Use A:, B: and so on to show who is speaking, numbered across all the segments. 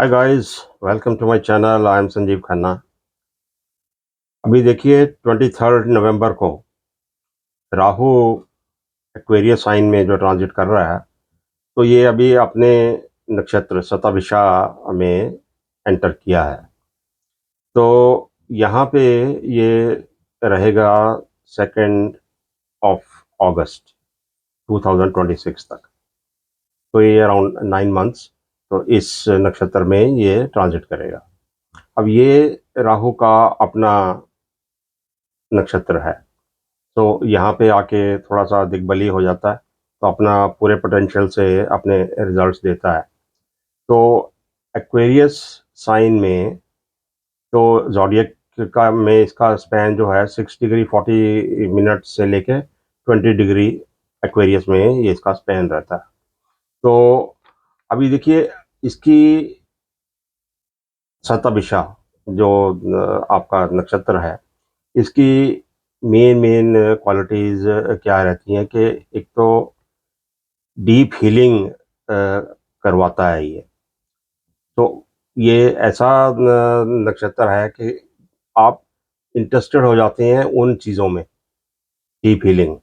A: Hi guys, welcome to my channel. I am Sanjeev Khanna. अभी देखिए 23 नवंबर को राहु एक्वेरियस साइन में जो ट्रांजिट कर रहा है, तो ये अभी अपने नक्षत्र शतभिषा में एंटर किया है। तो यहाँ पे ये रहेगा 2 अगस्त 2026 तक। तो ये अराउंड 9 मंथ्स तो इस नक्षत्र में ये ट्रांजिट करेगा। अब ये राहु का अपना नक्षत्र है, तो यहाँ पे आके थोड़ा सा दिग्बली हो जाता है, तो अपना पूरे पोटेंशियल से अपने रिजल्ट्स देता है। तो एक्वेरियस साइन में तो जॉडियक का में इसका स्पैन जो है 6 डिग्री 40 मिनट से लेके 20 डिग्री एक्वेरियस में ये इसका स्पैन रहता है। तो अभी देखिए इसकी शतभिषा जो आपका नक्षत्र है, इसकी मेन मेन क्वालिटीज़ क्या रहती हैं कि एक तो डीप हीलिंग करवाता है ये। तो ये ऐसा नक्षत्र है कि आप इंटरेस्टेड हो जाते हैं उन चीज़ों में, डीप हीलिंग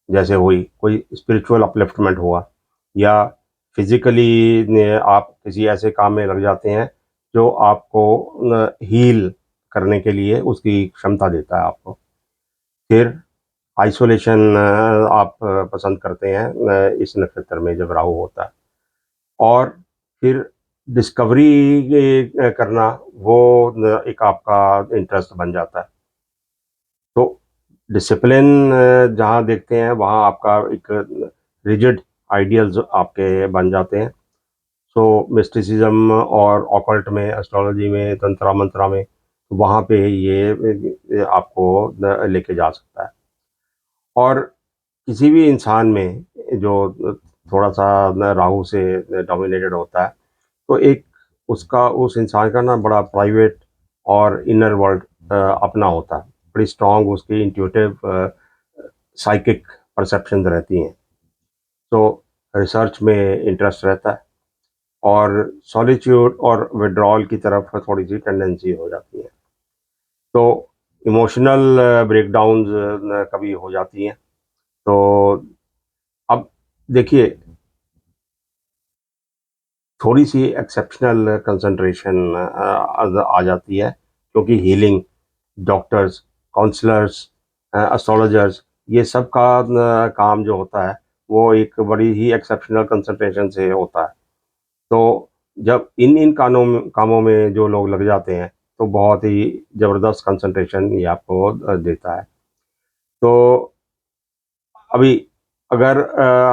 A: जैसे हुई, कोई स्पिरिचुअल अपलिफ्टमेंट हुआ, या फिज़िकली आप किसी ऐसे काम में लग जाते हैं जो आपको हील करने के लिए उसकी क्षमता देता है आपको। फिर आइसोलेशन आप पसंद करते हैं इस नक्षत्र में जब राहु होता है। और फिर डिस्कवरी करना, वो एक आपका इंटरेस्ट बन जाता है। तो डिसिप्लिन जहाँ देखते हैं वहाँ आपका एक रिजिड आइडियल्स आपके बन जाते हैं। सो मिस्टिसिज्म और ऑकल्ट में, एस्ट्रोलॉजी में, तंत्रा मंत्रा में, वहाँ पे ये आपको लेके जा सकता है। और किसी भी इंसान में जो थोड़ा सा राहु से डोमिनेटेड होता है, तो एक उसका उस इंसान का ना बड़ा प्राइवेट और इनर वर्ल्ड अपना होता है। बड़ी स्ट्रांग उसकी इंट्यूटिव साइकिक परसेप्शन रहती हैं। तो रिसर्च में इंटरेस्ट रहता है, और सॉलिट्यूड और विड्रॉल की तरफ थोड़ी सी टेंडेंसी हो जाती है। तो इमोशनल ब्रेकडाउन्स कभी हो जाती हैं। तो अब देखिए, थोड़ी सी एक्सेप्शनल कंसंट्रेशन आ जाती है, क्योंकि हीलिंग, डॉक्टर्स, काउंसलर्स, एस्ट्रोलॉजर्स, ये सब का काम जो होता है वो एक बड़ी ही एक्सेप्शनल कंसंट्रेशन से होता है। तो जब इन कामों में जो लोग लग जाते हैं, तो बहुत ही ज़बरदस्त कंसंट्रेशन ये आपको देता है। तो अभी अगर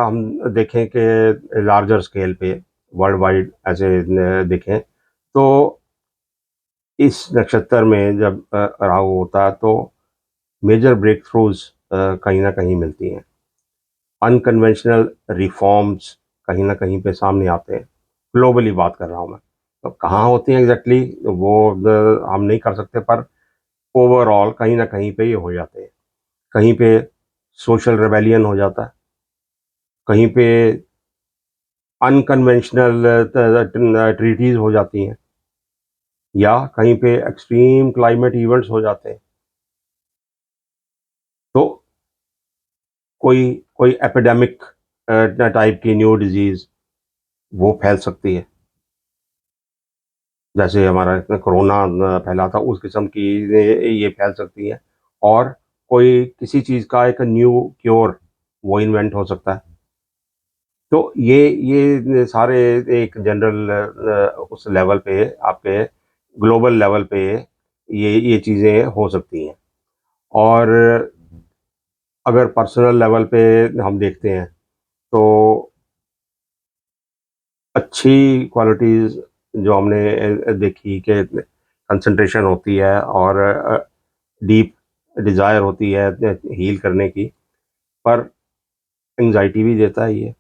A: हम देखें कि लार्जर स्केल पे वर्ल्ड वाइड ऐसे देखें, तो इस नक्षत्र में जब राहु होता है, तो मेजर ब्रेक थ्रूज कहीं ना कहीं मिलती हैं। अनकन्वेंशनल रिफॉर्म्स कहीं ना कहीं पे सामने आते हैं। ग्लोबली बात कर रहा हूँ मैं। तो कहाँ होती हैं एग्जैक्टली वो हम नहीं कर सकते, पर ओवरऑल कहीं ना कहीं पे ये हो जाते हैं। कहीं पे सोशल रेबेलियन हो जाता है, कहीं पे अनकन्वेंशनल ट्रीटीज हो जाती हैं, या कहीं पे एक्सट्रीम क्लाइमेट इवेंट्स हो जाते हैं। तो कोई कोई एपिडेमिक टाइप की न्यू डिजीज वो फैल सकती है, जैसे हमारा इतना कोरोना फैला था, उस किस्म की ये फैल सकती है। और कोई किसी चीज़ का एक न्यू क्योर वो इन्वेंट हो सकता है। तो ये सारे एक जनरल उस लेवल पे, आपके ग्लोबल लेवल पे ये चीज़ें हो सकती हैं। और अगर पर्सनल लेवल पे हम देखते हैं, तो अच्छी क्वालिटीज़ जो हमने देखी कि कंसंट्रेशन होती है, और डीप डिज़ायर होती है हील करने की, पर एंग्जाइटी भी देता है ये,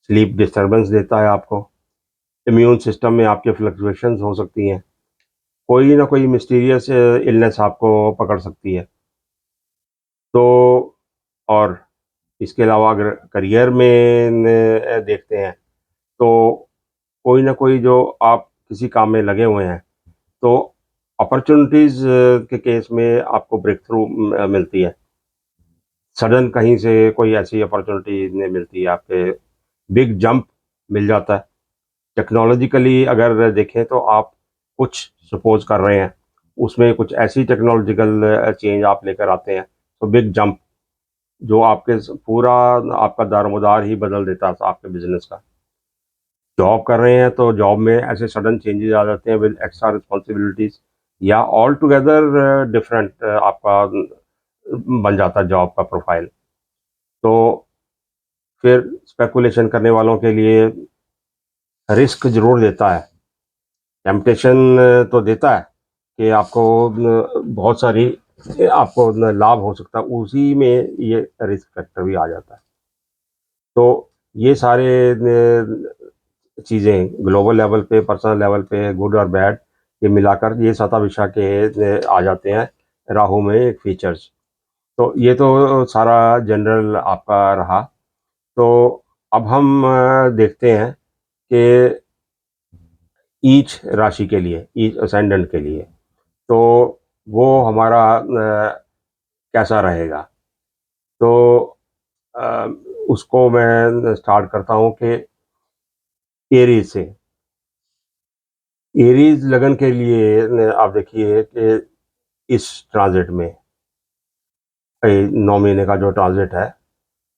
A: स्लीप डिस्टर्बेंस देता है आपको, इम्यून सिस्टम में आपके फ्लक्चुएशंस हो सकती हैं, कोई ना कोई मिस्टीरियस इलनेस आपको पकड़ सकती है। तो और इसके अलावा अगर करियर में देखते हैं, तो कोई ना कोई जो आप किसी काम में लगे हुए हैं, तो अपॉर्च्युनिटीज़ के केस में आपको ब्रेक थ्रू मिलती है। सडन कहीं से कोई ऐसी अपॉर्च्युनिटी नहीं मिलती है, आपके बिग जंप मिल जाता है। टेक्नोलॉजिकली अगर देखें तो आप कुछ सपोज़ कर रहे हैं, उसमें कुछ ऐसी टेक्नोलॉजिकल चेंज आप लेकर आते हैं, तो बिग जंप जो आपके पूरा आपका दारोमदार ही बदल देता है आपके बिजनेस का। जॉब कर रहे हैं तो जॉब में ऐसे सडन चेंजेस आ जाते हैं विद एक्स्ट्रा रिस्पॉन्सिबिलिटीज, या ऑल टुगेदर डिफरेंट आपका बन जाता है जॉब का प्रोफाइल। तो फिर स्पेकुलेशन करने वालों के लिए रिस्क जरूर देता है, टेम्पटेशन तो देता है कि आपको बहुत सारी आपको लाभ हो सकता है, उसी में ये रिस्क फैक्टर भी आ जाता है। तो ये सारे चीज़ें ग्लोबल लेवल पे, पर्सनल लेवल पे, गुड और बैड, ये मिलाकर ये सताविषा के आ जाते हैं राहु में एक फीचर्स। तो ये तो सारा जनरल आपका रहा। तो अब हम देखते हैं कि ईच राशि के लिए, ईच असेंडेंट के लिए, तो वो हमारा कैसा रहेगा। तो अ, उसको मैं स्टार्ट करता हूँ कि एरीज से। एरीज लगन के लिए आप देखिए कि इस ट्रांजिट में 9 महीने का जो ट्रांजिट है,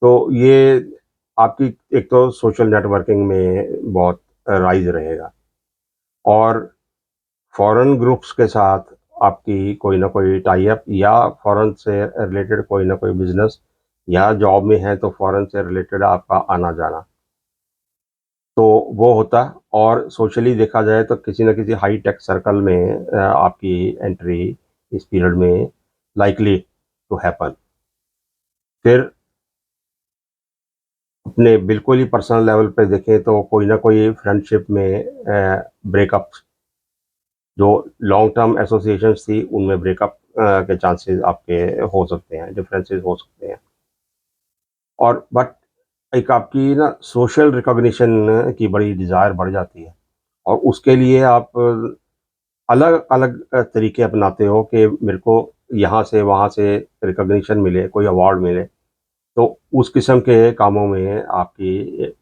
A: तो ये आपकी एक तो सोशल नेटवर्किंग में बहुत राइज रहेगा, और फॉरेन ग्रुप्स के साथ आपकी कोई ना कोई टाई अप, या फॉरेन से रिलेटेड कोई ना कोई बिजनेस, या जॉब में है तो फॉरेन से रिलेटेड आपका आना जाना, तो वो होता है। और सोशली देखा जाए तो किसी न किसी हाई टेक सर्कल में आपकी एंट्री इस पीरियड में लाइकली टू हैपन। फिर अपने बिल्कुल ही पर्सनल लेवल पे देखें तो कोई ना कोई फ्रेंडशिप में ब्रेकअप, जो लॉन्ग टर्म एसोसिएशंस थी उनमें ब्रेकअप के चांसेस आपके हो सकते हैं, डिफरेंसेस हो सकते हैं। और बट एक आपकी ना सोशल रिकॉग्निशन की बड़ी डिज़ायर बढ़ जाती है, और उसके लिए आप अलग अलग तरीके अपनाते हो कि मेरे को यहाँ से वहाँ से रिकॉग्निशन मिले, कोई अवार्ड मिले। तो उस किस्म के कामों में आपकी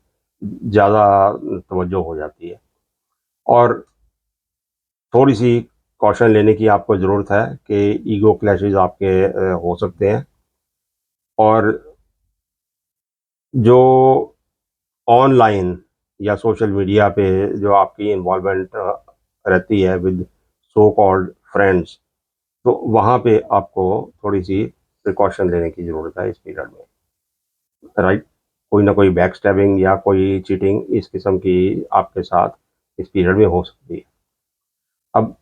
A: ज़्यादा तवज्जो हो जाती है, और थोड़ी-सी कॉशन लेने की आपको ज़रूरत है कि ईगो क्लैशेज़ आपके हो सकते हैं। और जो ऑनलाइन या सोशल मीडिया पे जो आपकी इन्वॉल्वमेंट रहती है विद सो कॉल्ड फ्रेंड्स, तो वहाँ पे आपको थोड़ी-सी प्रिकॉशन लेने की ज़रूरत है इस पीरियड में, राइट? कोई ना कोई बैक स्टैबिंग या कोई चीटिंग इस किस्म की आपके साथ इस पीरियड में हो सकती है। अब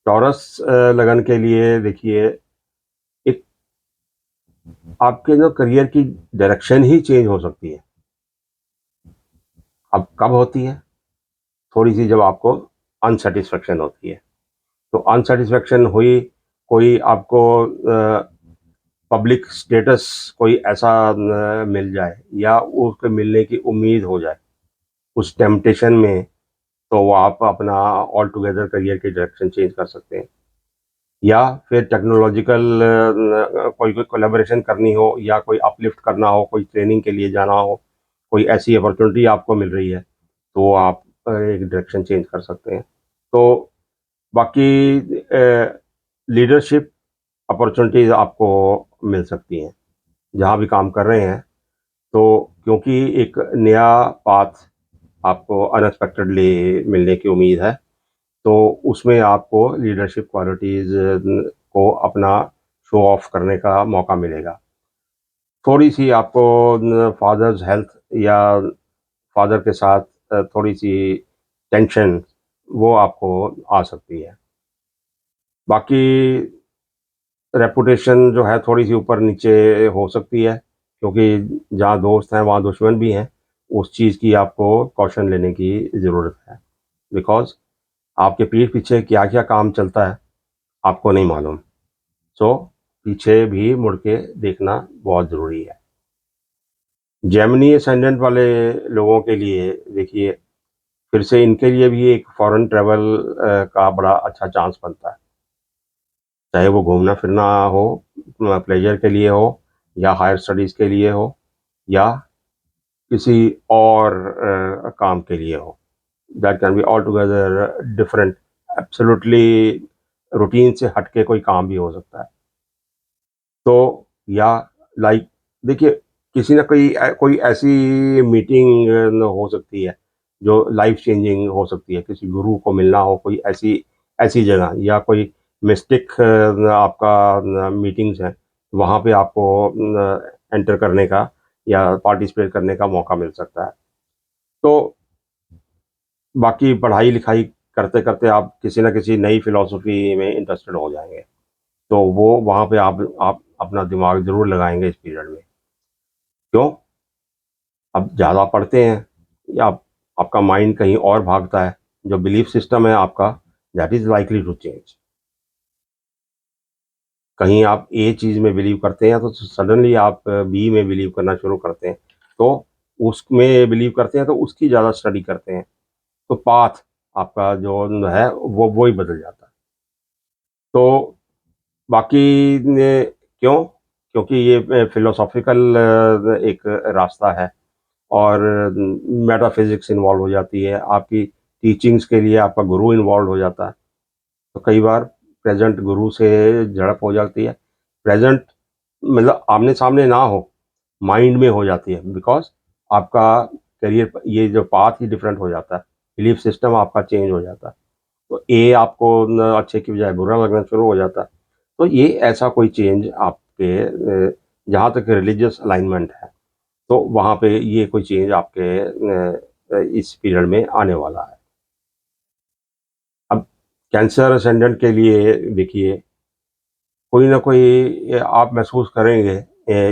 A: टॉरस लगन के लिए देखिए, एक आपके जो करियर की डायरेक्शन ही चेंज हो सकती है। अब कब होती है? थोड़ी-सी जब आपको अनसैटिस्फैक्शन होती है। तो अनसैटिस्फैक्शन हुई, कोई आपको पब्लिक स्टेटस कोई ऐसा मिल जाए, या उसके मिलने की उम्मीद हो जाए उस टेम्पटेशन में, तो वो आप अपना ऑल टुगेदर करियर की डायरेक्शन चेंज कर सकते हैं। या फिर टेक्नोलॉजिकल कोई कोई कोलैबोरेशन करनी हो, या कोई अपलिफ्ट करना हो, कोई ट्रेनिंग के लिए जाना हो, कोई ऐसी अपॉर्चुनिटी आपको मिल रही है, तो आप एक डायरेक्शन चेंज कर सकते हैं। तो बाकी लीडरशिप अपॉर्चुनिटीज़ आपको मिल सकती हैं जहाँ भी काम कर रहे हैं। तो क्योंकि एक नया पाथ आपको अनएक्सपेक्टेडली मिलने की उम्मीद है, तो उसमें आपको लीडरशिप क्वालिटीज़ को अपना शो ऑफ करने का मौका मिलेगा। थोड़ी-सी आपको फादर्स हेल्थ, या फादर के साथ थोड़ी-सी टेंशन वो आपको आ सकती है। बाकी रेपुटेशन जो है थोड़ी-सी ऊपर-नीचे हो सकती है, क्योंकि जहाँ दोस्त हैं वहाँ दुश्मन भी हैं। उस चीज़ की आपको कॉशन लेने की ज़रूरत है, बिकॉज़ आपके पीठ पीछे क्या-क्या काम चलता है, आपको नहीं मालूम। सो पीछे भी मुड़ के देखना बहुत ज़रूरी है। जेमिनी असेंडेंट वाले लोगों के लिए देखिए, फिर से इनके लिए भी एक फॉरेन ट्रैवल का बड़ा अच्छा चांस बनता है। चाहे वो घूमना-फिरना हो, प्लेज़र के लिए हो या हायर स्टडीज़ के लिए हो या किसी और काम के लिए हो। That can be altogether different, absolutely routine से हट के कोई काम भी हो सकता है। तो या लाइक देखिए, किसी न कोई ऐसी मीटिंग हो सकती है, जो लाइफ़ चेंजिंग हो सकती है। किसी गुरु को मिलना हो, कोई ऐसी ऐसी जगह या कोई मिस्टिक आपका मीटिंग्स हैं, वहाँ पे आपको एंटर करने का या पार्टिसिपेट करने का मौका मिल सकता है। तो बाकी पढ़ाई-लिखाई करते-करते आप किसी न किसी नई फ़िलॉसफ़ी में इंटरेस्टेड हो जाएँगे। तो वो वहाँ पे आप अपना दिमाग ज़रूर लगाएँगे इस पीरियड में। क्यों? अब ज़्यादा पढ़ते हैं या आपका माइंड कहीं और भागता है, जो बिलीफ सिस्टम है आपका, that is likely to change. कहीं आप ए चीज़ में बिलीव करते हैं, तो सडनली आप बी में बिलीव करना शुरू करते हैं। तो उसमें बिलीव करते हैं, तो उसकी ज़्यादा स्टडी करते हैं। तो पाथ आपका जो है, वो ही बदल जाता है। तो बाकी ने क्यों? क्योंकि ये फ़िलोसॉफ़िकल एक रास्ता है और मेटाफ़िज़िक्स इन्वॉल्व हो जाती है। आपकी टीचिंग्स के लिए आपका गुरु इन्वॉल्व हो जाता है। तो कई बार प्रेज़ेंट गुरु से झड़प हो जाती है। प्रेज़ेंट मतलब आमने-सामने ना हो, माइंड में हो जाती है, बिकॉज़ आपका करियर ये जो पाथ ही डिफरेंट हो जाता है। बिलीफ सिस्टम आपका चेंज हो जाता है। तो ए आपको न अच्छे की बजाय बुरा लगना शुरू हो जाता है। तो ये ऐसा कोई चेंज आपके जहाँ तक रिलीजियस अलाइनमेंट है, तो वहाँ पे ये कोई चेंज आपके इस पीरियड में आने वाला है। अब कैंसर असेंडेंट के लिए देखिए, कोई ना कोई आप महसूस करेंगे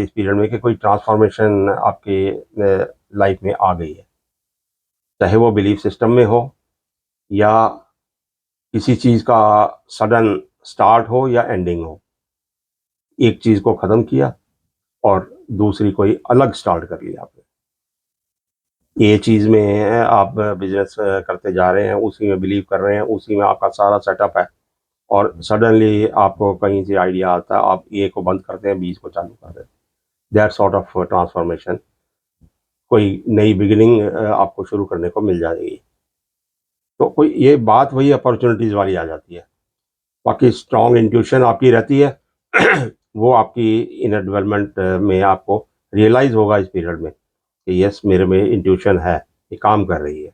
A: इस पीरियड में कि कोई ट्रांसफ़ॉर्मेशन आपके लाइफ़ में आ गई है। चाहे वो बिलीफ सिस्टम में हो या किसी चीज़ का सडन स्टार्ट हो या एंडिंग हो। एक चीज़ को ख़त्म किया और दूसरी कोई अलग स्टार्ट कर लिया आपने। ये चीज़ में आप बिज़नेस करते जा रहे हैं, उसी में बिलीव कर रहे हैं, उसी में आपका सारा सेटअप है और सडनली आपको कहीं से आइडिया आता है, आप ए को बंद करते हैं, बी को चालू कर देते हैं। दैट सॉर्ट ऑफ ट्रांसफॉर्मेशन, कोई नई बिगिनिंग आपको शुरू करने को मिल जाएगी। तो कोई ये बात वही अपॉर्च्युनिटीज़ वाली आ जाती है। बाकी स्ट्रॉन्ग इंट्यूशन आपकी रहती है, वो आपकी इनर डेवलपमेंट में आपको रियलाइज़ होगा इस पीरियड में कि यस, मेरे में इंट्यूशन है, ये काम कर रही है।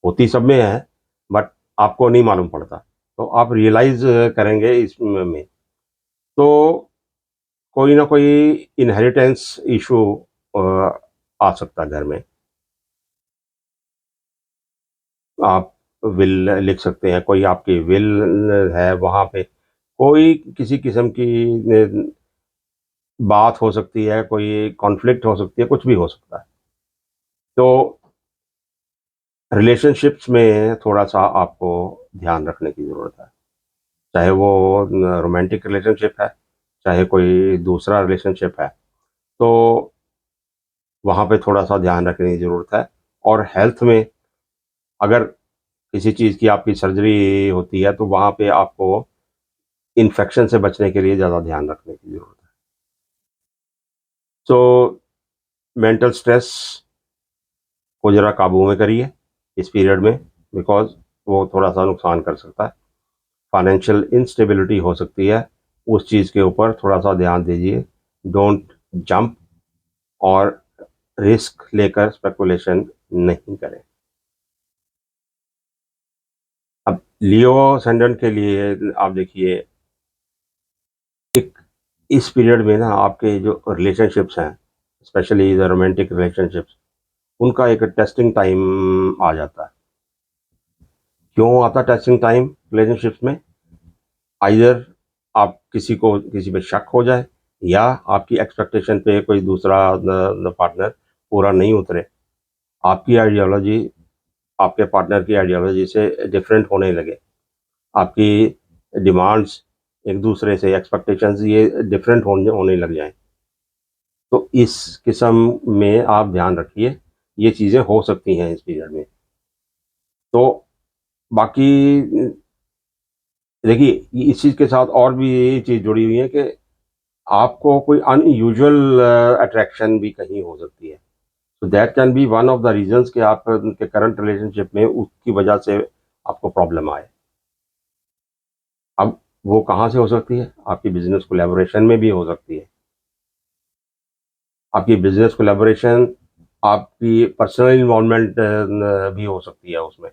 A: होती सब में है, बट आपको नहीं मालूम पड़ता। तो आप रियलाइज़ करेंगे में। तो कोई ना कोई इनहेरिटेंस इश्यू अ, आ सकता है घर में। आप विल लिख सकते हैं, कोई आपकी विल है, वहाँ पे कोई किसी किस्म की बात हो सकती है, कोई कॉन्फ्लिक्ट हो सकती है, कुछ भी हो सकता है। तो रिलेशनशिप्स में थोड़ा-सा आपको ध्यान रखने की ज़रूरत है। चाहे वो रोमांटिक रिलेशनशिप है, चाहे कोई दूसरा रिलेशनशिप है, तो वहाँ पे थोड़ा-सा ध्यान रखने की ज़रूरत है। और हेल्थ में अगर किसी चीज़ की आपकी सर्जरी होती है, तो वहाँ पे आपको इन्फेक्शन से बचने के लिए ज़्यादा ध्यान रखने की ज़रूरत है। सो मेंटल स्ट्रेस को ज़रा काबू में करिए इस पीरियड में, बिकॉज़ वो थोड़ा-सा नुकसान कर सकता है। फाइनेंशियल इंस्टेबिलिटी हो सकती है, उस चीज़ के ऊपर थोड़ा-सा ध्यान दीजिए। डोंट जंप और रिस्क लेकर स्पेकुलेशन नहीं करें। अब लियो असेंडेंट के लिए आप देखिए, एक इस पीरियड में ना आपके जो रिलेशनशिप्स हैं, स्पेशली द रोमांटिक रिलेशनशिप्स, उनका एक टेस्टिंग टाइम आ जाता है। क्यों आता है टेस्टिंग टाइम रिलेशनशिप्स में? आइदर आप किसी पे शक हो जाए या आपकी एक्सपेक्टेशन पे कोई दूसरा पार्टनर पूरा नहीं उतरे। आपकी आइडियोलॉजी आपके पार्टनर की आइडियोलॉजी से डिफरेंट होने लगे। आपकी डिमांड्स एक दूसरे से एक्सपेक्टेशंस ये डिफरेंट होने होने लग जाएँ। तो इस किस्म में आप ध्यान रखिए, ये चीज़ें हो सकती हैं इस पीरियड में। तो बाकी देखिए, इस चीज़ के साथ और भी ये चीज़ जुड़ी हुई है कि आपको कोई अनयूजुअल अट्रैक्शन भी कहीं हो सकती है। तो that can be one of the reasons कि आप उनके करंट रिलेशनशिप में उसकी वजह से आपको प्रॉब्लम आए। अब वो कहाँ से हो सकती है? आपकी बिज़नेस कोलैबोरेशन में भी हो सकती है। आपकी बिज़नेस कोलैबोरेशन, आपकी पर्सनल इन्वॉल्वमेंट भी हो सकती है उसमें।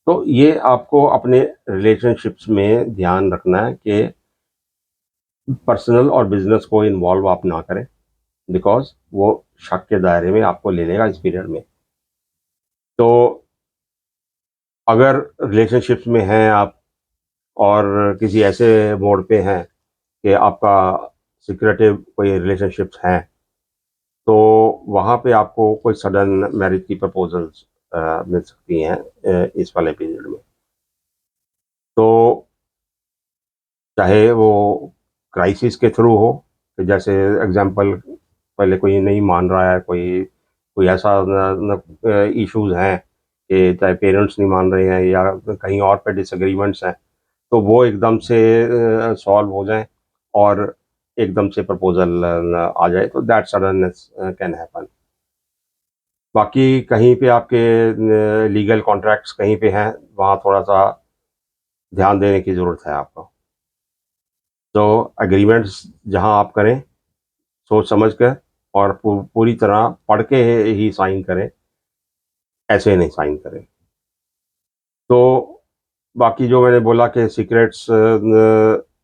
A: तो ये आपको अपने रिलेशनशिप्स में ध्यान रखना है कि पर्सनल और बिज़नेस को इन्वॉल्व आप ना करें, बिकॉज़ वो शक के दायरे में आपको ले लेगा इस पीरियड में। तो अगर रिलेशनशिप्स में हैं आप और किसी ऐसे मोड़ पे हैं कि आपका सीक्रेटिव कोई रिलेशनशिप्स हैं, तो वहाँ पे आपको कोई सडन मैरिज की प्रपोज़ल्स मिल सकती हैं इस वाले पीरियड में। तो चाहे वो क्राइसिस के थ्रू हो, कि जैसे एग्ज़ाम्पल पहले कोई नहीं मान रहा है, कोई कोई ऐसा इश्यूज़ हैं कि चाहे पेरेंट्स नहीं मान रहे हैं या कहीं और पे डिसएग्रीमेंट्स हैं, तो वो एकदम से सॉल्व हो जाएँ और एकदम से प्रपोज़ल आ जाए, तो दैट सडननेस कैन हैपन। बाकी कहीं पे आपके लीगल कॉन्ट्रैक्ट्स कहीं पे हैं, वहाँ थोड़ा-सा ध्यान देने की ज़रूरत है आपको। तो एग्रीमेंट्स जहाँ आप करें, सोच समझ कर और पूरी तरह पढ़ के ही साइन करें, ऐसे नहीं साइन करें। तो बाकी जो मैंने बोला कि सीक्रेट्स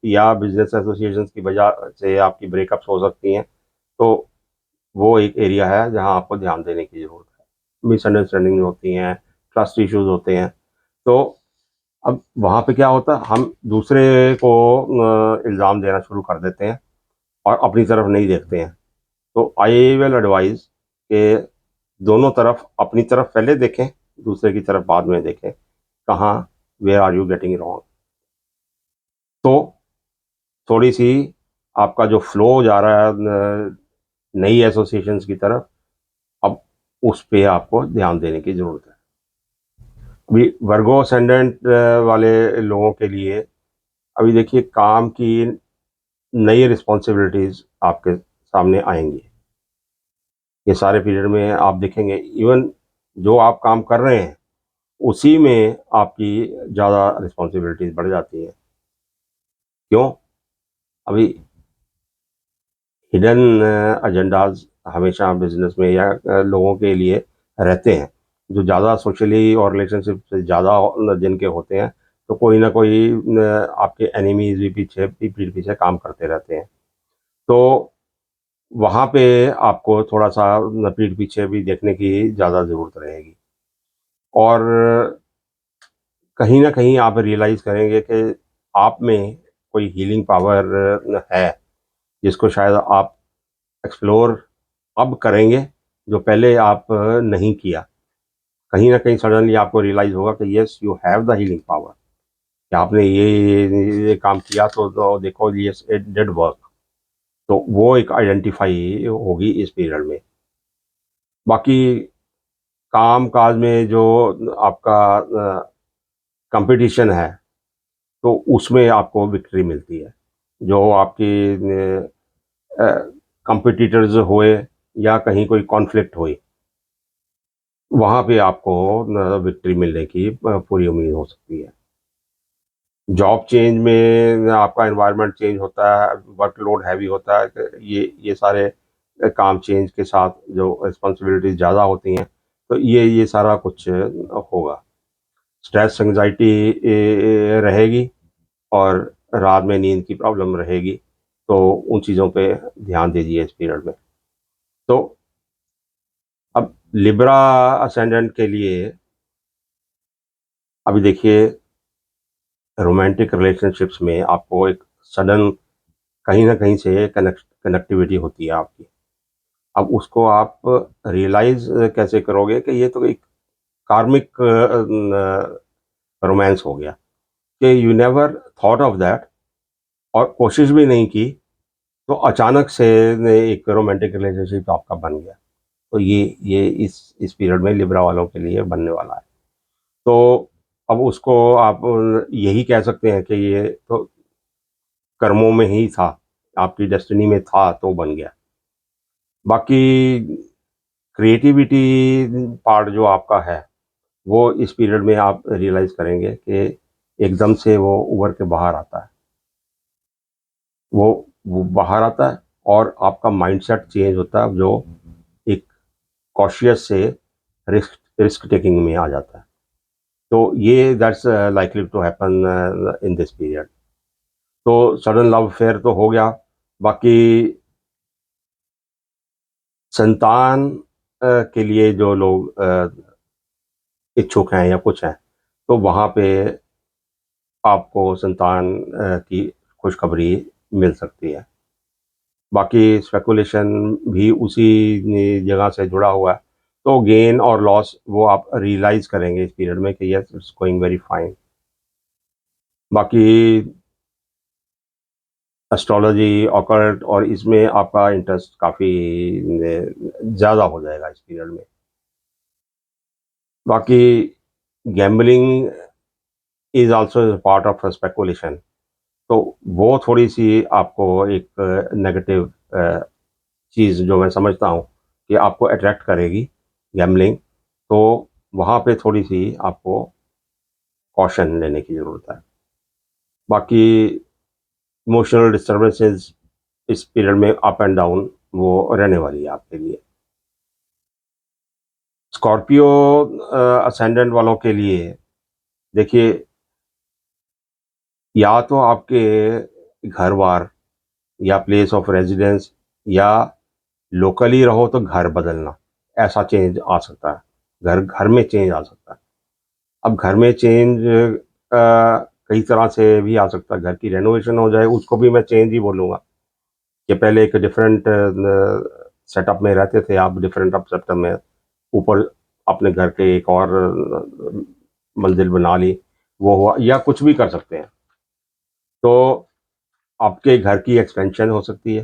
A: या बिज़नेस एसोसिएशंस की वजह से आपकी ब्रेकअप्स हो सकती हैं, तो वो एक एरिया है जहाँ आपको ध्यान देने की ज़रूरत है। मिसअंडरस्टैंडिंग होती हैं, ट्रस्ट इश्यूज़ होते हैं, तो अब वहाँ पे क्या होता है, हम दूसरे को इल्ज़ाम देना शुरू कर देते हैं और अपनी तरफ नहीं देखते हैं। तो आई विल एडवाइज़ कि दोनों तरफ अपनी तरफ पहले देखें, दूसरे की तरफ बाद में देखें, कहाँ where are you getting wrong. तो थोड़ी-सी आपका जो फ्लो जा रहा है नई एसोसिएशंस की तरफ, अब उस पे आपको ध्यान देने की ज़रूरत है। अभी वर्गो असेंडेंट वाले लोगों के लिए अभी देखिए काम की नई रिस्पॉन्सिबिलिटीज़ आपके सामने आएँगी। ये सारे पीरियड में आप देखेंगे, इवन जो आप काम कर रहे हैं, उसी में आपकी ज़्यादा रिस्पॉन्सिबिलिटीज़ बढ़ जाती हैं। क्यों? अभी हिडन एजेंडाज़ हमेशा बिज़नेस में या लोगों के लिए रहते हैं। जो ज़्यादा सोशली और रिलेशनशिप से ज़्यादा जिनके होते हैं, तो कोई ना कोई आपके एनिमीज़ भी पीठ पीछे काम करते रहते हैं। तो वहाँ पे आपको थोड़ा-सा पीठ पीछे भी देखने की ज़्यादा ज़रूरत रहेगी। और कहीं न कहीं आप रियलाइज़ करेंगे कि आप में कोई हीलिंग पावर है, जिसको शायद आप एक्सप्लोर अब करेंगे, जो पहले आप नहीं किया। कहीं न कहीं सडनली आपको रियलाइज़ होगा कि yes you have the healing power, कि आपने ये काम किया तो देखो येस इट डिड वर्क। तो वो एक आइडेंटिफ़ाई होगी इस पीरियड में। बाकी काम-काज में जो आपका कॉम्पिटिशन है, तो उसमें आपको विक्ट्री मिलती है। जो आपकी कॉम्पिटिटर्स हुए या कहीं कोई कॉन्फ्लिक्ट हुई, वहाँ पे आपको विक्ट्री मिलने की पूरी उम्मीद हो सकती है। जॉब चेंज में आपका एनवायरनमेंट चेंज होता है, वर्कलोड हैवी होता है, तो ये सारे काम चेंज के साथ जो रिस्पॉन्सिबिलिटीज़ ज़्यादा होती हैं, तो ये सारा कुछ होगा। स्ट्रेस, एंग्ज़ायटी रहेगी और रात में नींद की प्रॉब्लम रहेगी, तो उन चीज़ों पे ध्यान दीजिए इस पीरियड में। तो अब लिब्रा असेंडेंट के लिए अभी देखिए, रोमांटिक रिलेशनशिप्स में आपको एक सडन कहीं न कहीं से कनेक्टिविटी होती है आपकी। अब उसको आप रियलाइज़ कैसे करोगे कि ये तो एक कार्मिक रोमांस हो गया, कि you never thought of that और कोशिश भी नहीं की, तो अचानक से एक रोमांटिक रिलेशनशिप आपका बन गया। तो ये इस पीरियड में लिब्रा वालों के लिए बनने वाला है। तो अब उसको आप यही कह सकते हैं कि ये तो कर्मों में ही था, आपकी डेस्टिनी में था तो बन गया। बाकी क्रिएटिविटी पार्ट जो आपका है, वो इस पीरियड में आप रियलाइज़ करेंगे कि एकदम से वो उभर के बाहर आता है। वो बाहर आता है और आपका माइंडसेट चेंज होता है, जो एक कॉशियस से रिस्क रिस्क टेकिंग में आ जाता है। तो ये that's likely to happen in this period. तो सडन लव अफेयर तो हो गया। बाकी संतान के लिए जो लोग इच्छुक हैं या कुछ हैं, तो वहाँ पे आपको संतान की खुशखबरी मिल सकती है। बाकी स्पेकुलेशन भी उसी जगह से जुड़ा हुआ है, तो गेन और लॉस वो आप रियलाइज़ करेंगे इस पीरियड में कि yes it's going very fine. बाकी एस्ट्रोलॉजी, ऑकल्ट और इसमें आपका इंटरेस्ट काफ़ी ज़्यादा हो जाएगा इस पीरियड में। बाकी gambling is also part of speculation, तो वो थोड़ी-सी आपको एक नेगेटिव चीज़ जो मैं समझता हूँ कि आपको अट्रैक्ट करेगी गैम्बलिंग, तो वहाँ पे थोड़ी-सी आपको कॉशन लेने की ज़रूरत है। बाकी इमोशनल डिस्टर्बेंसेस इस पीरियड में अप एंड डाउन वो रहने वाली है आपके लिए। स्कॉर्पियो असेंडेंट वालों के लिए देखिए, या तो आपके घर-बार या प्लेस ऑफ रेज़िडेंस या लोकली रहो तो घर बदलना, ऐसा चेंज आ सकता है। घर घर में चेंज आ सकता है। अब घर में चेंज कई तरह से भी आ सकता है। घर की रेनोवेशन हो जाए, उसको भी मैं चेंज ही बोलूँगा कि पहले एक डिफरेंट सेटअप में रहते थे आप, डिफरेंट अब सेटअप में ऊपर अपने घर के एक और मंजिल बना ली, वो हुआ, या कुछ भी कर सकते हैं। तो आपके घर की एक्सपेंशन हो सकती है।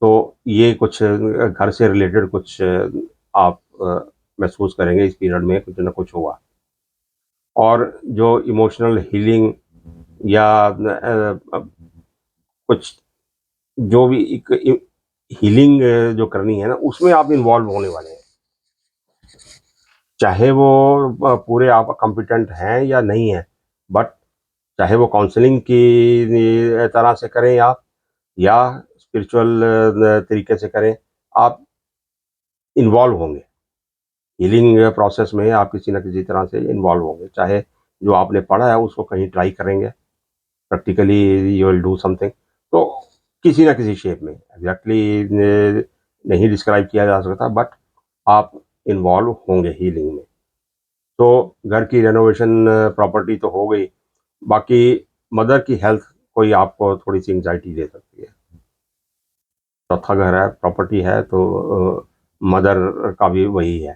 A: तो ये कुछ घर से रिलेटेड कुछ आप महसूस करेंगे इस पीरियड में, कुछ ना कुछ होगा। और जो इमोशनल हीलिंग या कुछ जो भी एक हीलिंग जो करनी है ना, उसमें आप इन्वॉल्व होने वाले हैं। चाहे वो पूरे आप कॉम्पिटेंट हैं या नहीं हैं, बट चाहे वो काउंसलिंग की तरह से करें आप, या स्पिरिचुअल तरीके से करें, आप इन्वॉल्व होंगे। हीलिंग प्रोसेस में आप किसी न किसी तरह से इन्वॉल्व होंगे। चाहे जो आपने पढ़ा है उसको कहीं ट्राई करेंगे, practically you will do something. तो किसी न किसी शेप में एग्ज़ैक्टली नहीं डिस्क्राइब किया जा सकता, बट आप इन्वॉल्व होंगे हीलिंग में। तो घर की रेनोवेशन प्रॉपर्टी तो हो गई। बाकी मदर की हेल्थ कोई आपको थोड़ी-सी एंग्ज़ायटी दे सकती है। चौथा घर है, प्रॉपर्टी है, तो मदर का भी वही है।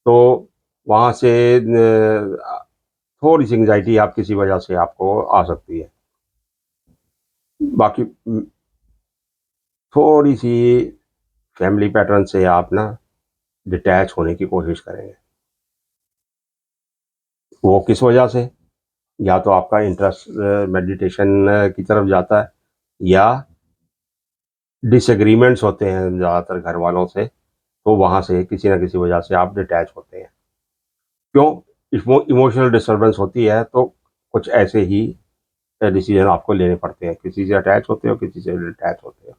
A: तो वहाँ से थोड़ी-सी एंग्ज़ायटी आप किसी वजह से आपको आ सकती है। बाकी थोड़ी-सी फैमिली पैटर्न से आप ना डिटैच होने की कोशिश करेंगे। वो किस वजह से? या तो आपका इंटरेस्ट मेडिटेशन की तरफ जाता है, या डिसएग्रीमेंट्स होते हैं ज़्यादातर घर वालों से, तो वहाँ से किसी न किसी वजह से आप डिटैच होते हैं। क्यों? इमोशनल डिस्टर्बेंस होती है, तो कुछ ऐसे ही डिसीज़न आपको लेने पड़ते हैं। किसी से अटैच होते हो, किसी से डिटैच होते हो।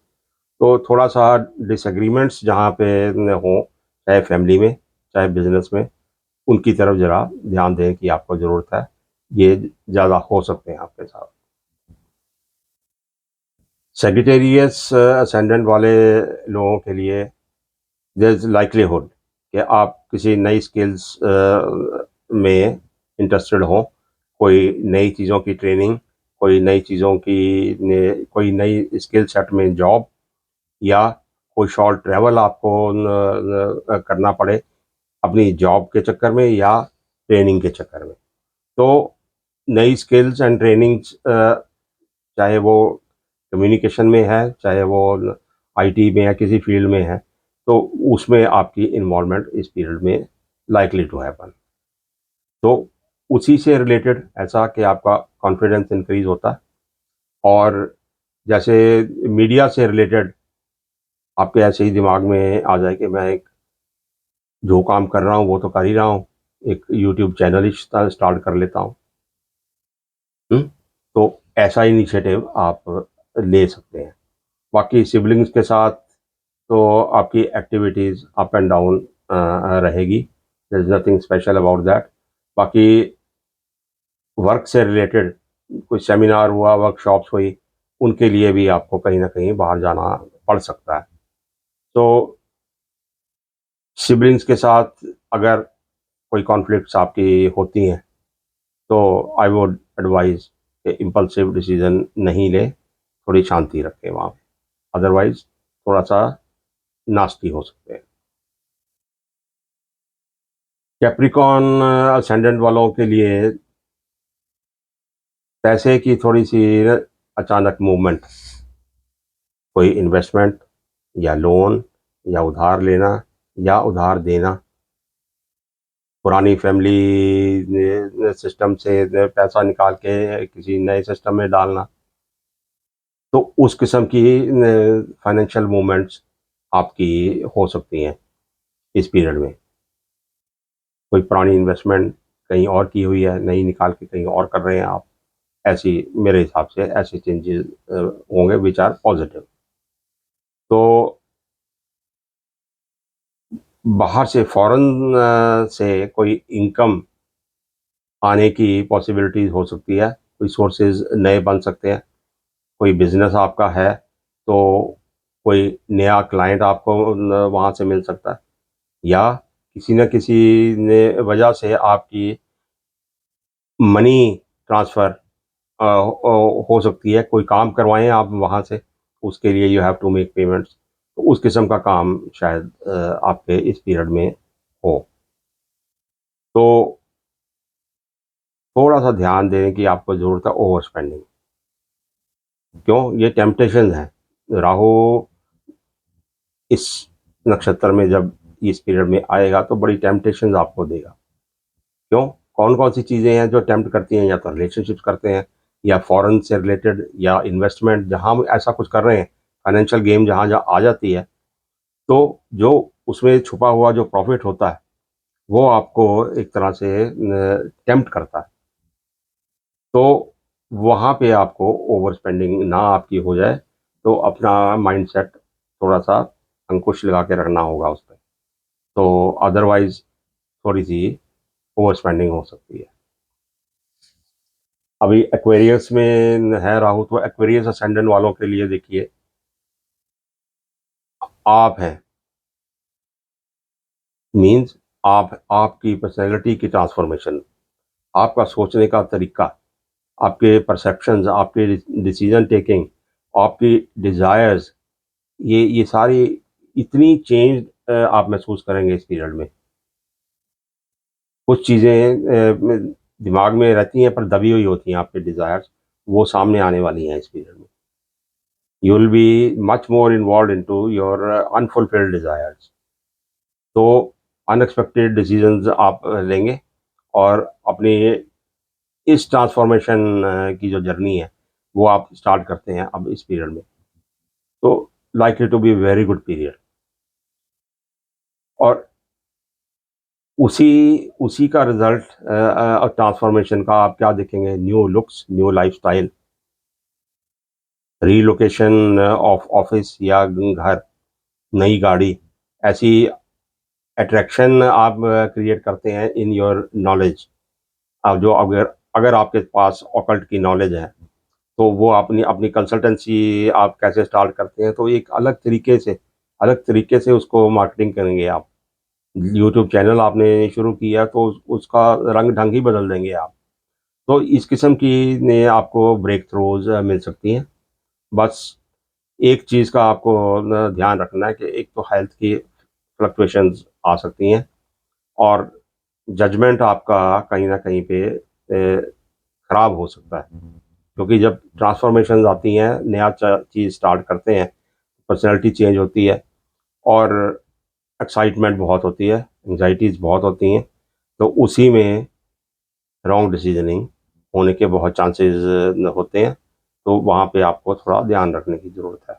A: तो थोड़ा-सा डिसएग्रीमेंट्स जहाँ पे न हों, चाहे फैमिली में, चाहे बिज़नेस में, उनकी तरफ ज़रा ध्यान दें कि आपको ज़रूरत है। ये ज़्यादा हो सकते हैं आपके साथ। सैजिटेरियस असेंडेंट वाले लोगों के लिए देयर इज़ लाइक्लीहुड कि आप किसी नई स्किल्स में इंटरेस्टेड हों, कोई नई चीज़ों की ट्रेनिंग, कोई नई चीज़ों की कोई नई स्किल सेट में जॉब, या कोई शॉर्ट ट्रैवल आपको करना पड़े अपनी जॉब के चक्कर में या ट्रेनिंग के चक्कर में। तो नई स्किल्स एंड ट्रेनिंग्स, चाहे वो कम्युनिकेशन में है, चाहे वो आईटी में या किसी फील्ड में है, तो उसमें आपकी इन्वॉल्वमेंट इस पीरियड में लाइकली टू हैपन। तो उसी से रिलेटेड ऐसा कि आपका कॉन्फिडेंस इंक्रीज़ होता है। और जैसे मीडिया से रिलेटेड आपके ऐसे ही दिमाग में आ जाए कि मैं एक जो काम कर रहा हूँ वो तो कर ही रहा हूँ, एक यूट्यूब चैनल ही स्टार्ट कर लेता हूँ। हुँ? तो ऐसा इनिशिएटिव आप ले सकते हैं। बाकी सिबलिंग्स के साथ तो आपकी एक्टिविटीज़ अप एंड डाउन रहेगी। There is nothing special about that. बाकी वर्क से रिलेटेड कोई सेमिनार हुआ, वर्कशॉप्स हुई, उनके लिए भी आपको कहीं न कहीं बाहर जाना पड़ सकता है। तो सिबलिंग्स के साथ अगर कोई कॉन्फ्लिक्ट्स आपकी होती हैं, तो आई वुड एडवाइज़ कि इम्पल्सिव डिसीज़न नहीं लें, थोड़ी शांति रखें वहाँ पे। अदरवाइज़ थोड़ा-सा नास्टी हो सकते हैं। कैप्रिकॉर्न असेंडेंट वालों के लिए पैसे की थोड़ी-सी अचानक मूवमेंट, कोई इन्वेस्टमेंट या लोन या उधार लेना या उधार देना, पुरानी फैमिली सिस्टम से पैसा निकाल के किसी नए सिस्टम में डालना, तो उस किस्म की फाइनेंशियल मूवमेंट्स आपकी हो सकती हैं इस पीरियड में। कोई पुरानी इन्वेस्टमेंट कहीं और की हुई है, नई निकाल के कहीं और कर रहे हैं आप, ऐसी मेरे हिसाब से ऐसे चेंजेस होंगे व्हिच आर पॉजिटिव। तो बाहर से फॉरेन से कोई इनकम आने की पॉसिबिलिटीज़ हो सकती है, कोई सोर्सेज़ नए बन सकते हैं, कोई बिज़नेस आपका है, तो कोई नया क्लाइंट आपको न वहाँ से मिल सकता है, या किसी न किसी ने वजह से आपकी मनी ट्रांसफ़र हो सकती है, कोई काम करवाएँ आप वहाँ से, उसके लिए you have to make payments, तो उस किस्म का काम शायद आपके इस पीरियड में हो। तो थोड़ा-सा ध्यान दें कि आपको ज़रूरत है ओवर स्पेंडिंग। क्यों? ये टेम्पटेशंस हैं। राहु इस नक्षत्र में जब इस पीरियड में आएगा तो बड़ी टेम्पटेशंस आपको देगा। क्यों? कौन-कौन सी चीज़ें हैं जो टेम्प्ट करती हैं, या तो रिलेशनशिप्स करते हैं, या फॉरेन से रिलेटेड, या इन्वेस्टमेंट जहाँ हम ऐसा कुछ कर रहे हैं, फाइनेंशियल गेम जहाँ-जहाँ आ जाती है, तो जो उसमें छुपा हुआ जो प्रॉफ़िट होता है, वो आपको एक तरह से टेम्प्ट करता है। तो वहाँ पे आपको ओवर स्पेंडिंग ना आपकी हो जाए, तो अपना माइंडसेट थोड़ा-सा अंकुश लगा के रखना होगा उस पे। तो अदरवाइज़ थोड़ी-सी ओवर स्पेंडिंग हो सकती है। अभी एक्वेरियस में है राहु, तो एक्वेरियस असेंडेंट वालों के लिए देखिए, आप हैं, मीन्स आपकी पर्सनैलिटी की ट्रांसफ़ॉर्मेशन, आपका सोचने का तरीका, आपके परसेप्शंस, आपके डिसीज़न टेकिंग, आपकी डिज़ायर्स, ये सारी इतनी चेंज आप महसूस करेंगे इस पीरियड में। कुछ चीज़ें दिमाग में रहती हैं पर दबी हुई होती हैं आपकी डिज़ायर्स, वो सामने आने वाली हैं इस पीरियड में। You will be much more involved into your unfulfilled desires. तो अनएक्सपेक्टेड डिसीज़न्स आप लेंगे, और अपनी इस ट्रांसफ़ॉर्मेशन की जो जर्नी है, वो आप स्टार्ट करते हैं अब इस पीरियड में। तो likely to be very good period. और उसी उसी का रिज़ल्ट ट्रांसफ़ॉर्मेशन का आप क्या देखेंगे, new looks, new lifestyle, relocation of office या घर, नई गाड़ी, ऐसी अट्रैक्शन आप क्रिएट करते हैं इन योर नॉलेज। अब जो अगर अगर आपके पास ऑकल्ट की नॉलेज है, तो वो अपनी अपनी कंसल्टेंसी आप कैसे स्टार्ट करते हैं, तो एक अलग तरीके से उसको मार्केटिंग करेंगे आप। यूट्यूब चैनल आपने शुरू किया तो उसका रंग-ढंग ही बदल देंगे आप। तो इस किस्म की ने आपको ब्रेक थ्रूज़ मिल सकती हैं। बस एक चीज़ का आपको न ध्यान रखना है कि एक तो हेल्थ की फ्लक्चुएशंस आ सकती हैं, और जजमेंट आपका कहीं न कहीं पे खराब हो सकता है। क्योंकि जब ट्रांसफ़ॉर्मेशंस आती हैं, नया चीज़ स्टार्ट करते हैं, पर्सनैलिटी चेंज होती है, और एक्साइटमेंट बहुत होती है, एंग्ज़ायटीज़ बहुत होती हैं, तो उसी में रॉन्ग डिसीजनिंग होने के बहुत चांसेस होते हैं, तो वहाँ पे आपको थोड़ा ध्यान रखने की ज़रूरत है।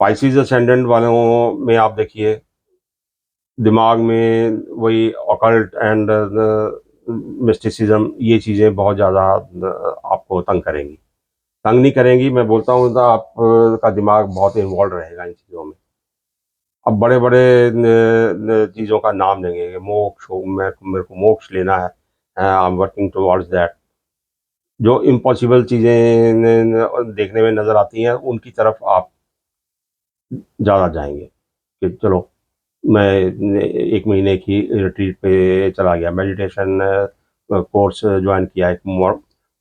A: स्पाइसेस असेंडेंट वालों में आप देखिए, दिमाग में वही ऑकल्ट एंड मिस्टिसिज्म, ये चीज़ें बहुत ज़्यादा आपको तंग करेंगी। तंग नहीं करेंगी, मैं बोलता हूँ तो आप का दिमाग बहुत इन्वॉल्व रहेगा इन चीज़ों में। अब बड़े-बड़े न चीज़ों का नाम लेंगे कि मोक्ष हो, मेरे को मोक्ष लेना है, I am working towards that. जो इम्पॉसिबल चीज़ें देखने में नज़र आती हैं, उनकी तरफ आप ज़्यादा जाएँगे कि चलो मैं 1 महीने की रिट्रीट पे चला गया, मेडिटेशन कोर्स जॉइन किया, एक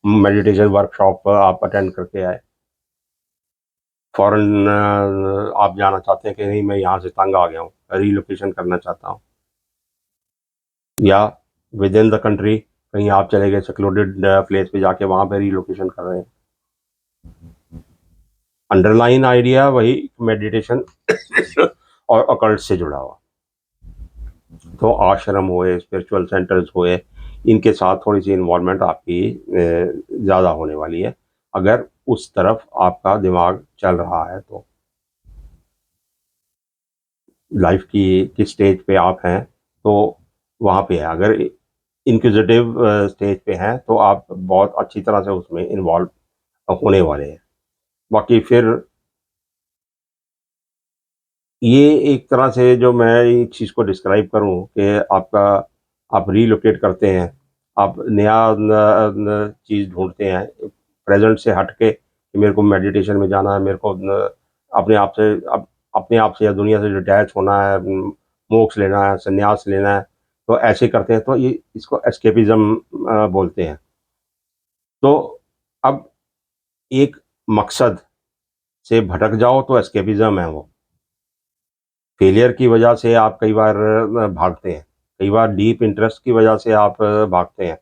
A: मेडिटेशन वर्कशॉप आप अटेंड करके आए। फ़ॉरेन आप जाना चाहते हैं कि नहीं, मैं यहाँ से तंग आ गया हूँ, रिलोकेशन करना चाहता हूँ, या विद इन द कंट्री कहीं आप चले गए सेक्लूडेड प्लेस पे जाके वहाँ पे रिलोकेशन कर रहे हैं। अंडरलाइन आइडिया वही मेडिटेशन और अकल्ट से जुड़ा हुआ। तो आश्रम हुए, स्पिरिचुअल सेंटर्स हुए, इनके साथ थोड़ी-सी इन्वॉल्वमेंट आपकी ज़्यादा होने वाली है, अगर उस तरफ आपका दिमाग चल रहा है तो। लाइफ़ की किस स्टेज पे आप हैं, तो वहाँ पे है। अगर इंक्विजिटिव स्टेज पे हैं, तो आप बहुत अच्छी तरह से उसमें इन्वॉल्व होने वाले हैं। बाकी फिर ये एक तरह से जो मैं इस चीज़ को डिस्क्राइब करूँ कि आपका आप रिलोकेट करते हैं, आप नया न न चीज़ ढूँढते हैं, प्रेज़ेंट से हट के कि मेरे को मेडिटेशन में जाना है, मेरे को अपने आप से अपने आप से या दुनिया से डिटैच होना है, मोक्ष लेना है, संन्यास लेना है, तो ऐसे करते हैं, तो ये इसको एस्केपिज़्म बोलते हैं। तो अब एक मकसद से भटक जाओ तो एस्केपिज़्म है वो। फेलियर की वजह से आप कई बार भागते हैं, कई बार डीप इंटरेस्ट की वजह से आप भागते हैं,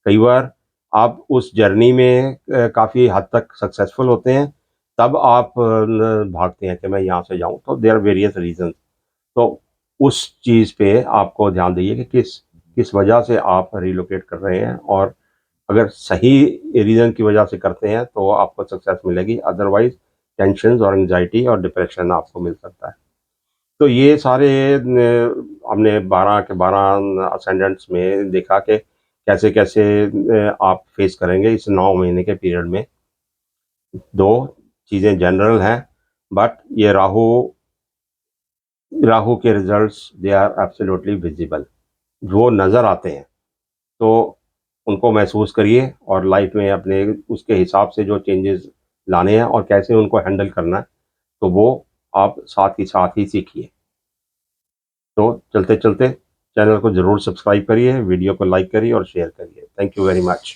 A: कई बार आप उस जर्नी में काफ़ी हद तक सक्सेसफुल होते हैं, तब आप न भागते हैं कि मैं यहाँ से जाऊँ, तो देयर आर वेरियस रीज़न्स। तो उस चीज़ पे आपको ध्यान दीजिए कि किस किस वजह से आप रिलोकेट कर रहे हैं, और अगर सही रीज़न की वजह से करते हैं, तो आपको सक्सेस मिलेगी, अदरवाइज़ टेंशन्स और एंग्ज़ायटी और डिप्रेशन आपको मिल सकता है। तो ये सारे हमने 12 के 12 असेंडेंट्स में देखा कि कैसे-कैसे आप फेस करेंगे इस 9 महीने के पीरियड में। 2 चीज़ें जनरल हैं, बट ये राहु राहु के results they are absolutely visible. वो नज़र आते हैं, तो उनको महसूस करिए और लाइफ़ में अपने उसके हिसाब से जो चेंजेज़ लाने हैं और कैसे उनको हैंडल करना है, तो वो आप साथ ही सीखिए। तो चलते-चलते चैनल को ज़रूर सब्सक्राइब करिए, वीडियो को लाइक करिए और शेयर करिए। Thank you very much.